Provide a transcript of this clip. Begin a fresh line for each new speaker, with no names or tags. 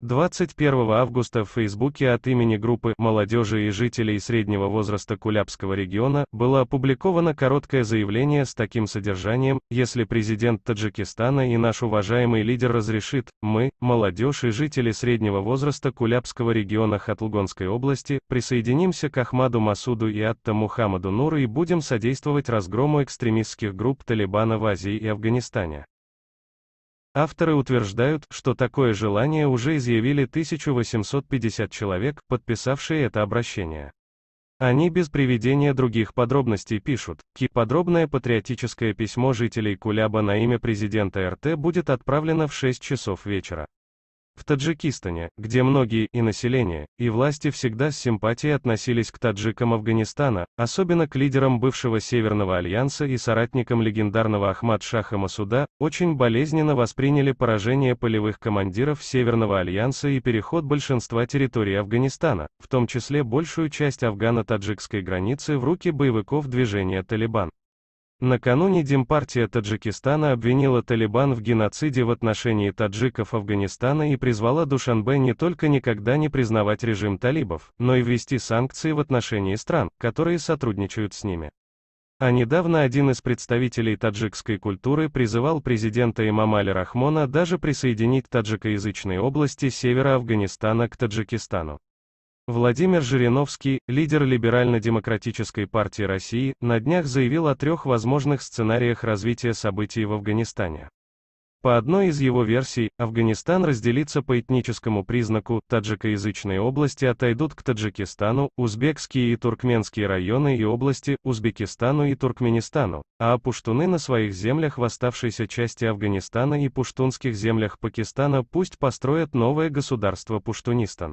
21 августа в Фейсбуке от имени группы молодежи и жителей среднего возраста Кулябского региона было опубликовано короткое заявление с таким содержанием: «Если президент Таджикистана и наш уважаемый лидер разрешит, мы, молодежь и жители среднего возраста Кулябского региона Хатлгонской области, присоединимся к Ахмаду Масуду и Атта Мухаммаду Нуру и будем содействовать разгрому экстремистских групп Талибана в Азии и Афганистане». Авторы утверждают, что такое желание уже изъявили 1850 человек, подписавшие это обращение. Они без приведения других подробностей пишут: подробное патриотическое письмо жителей Куляба на имя президента РТ будет отправлено в 6 часов вечера. В Таджикистане, где многие и население, и власти всегда с симпатией относились к таджикам Афганистана, особенно к лидерам бывшего Северного альянса и соратникам легендарного Ахмад-Шаха Масуда, очень болезненно восприняли поражение полевых командиров Северного альянса и переход большинства территорий Афганистана, в том числе большую часть афгано-таджикской границы, в руки боевиков движения «Талибан». Накануне Демпартия Таджикистана обвинила Талибан в геноциде в отношении таджиков Афганистана и призвала Душанбе не только никогда не признавать режим талибов, но и ввести санкции в отношении стран, которые сотрудничают с ними. А недавно один из представителей таджикской культуры призывал президента Эмомали Рахмона даже присоединить таджикоязычные области севера Афганистана к Таджикистану. Владимир Жириновский, лидер Либерально-демократической партии России, на днях заявил о 3 возможных сценариях развития событий в Афганистане. По одной из его версий, Афганистан разделится по этническому признаку, таджикоязычные области отойдут к Таджикистану, узбекские и туркменские районы и области, Узбекистану и Туркменистану, а пуштуны на своих землях в оставшейся части Афганистана и пуштунских землях Пакистана пусть построят новое государство Пуштунистан.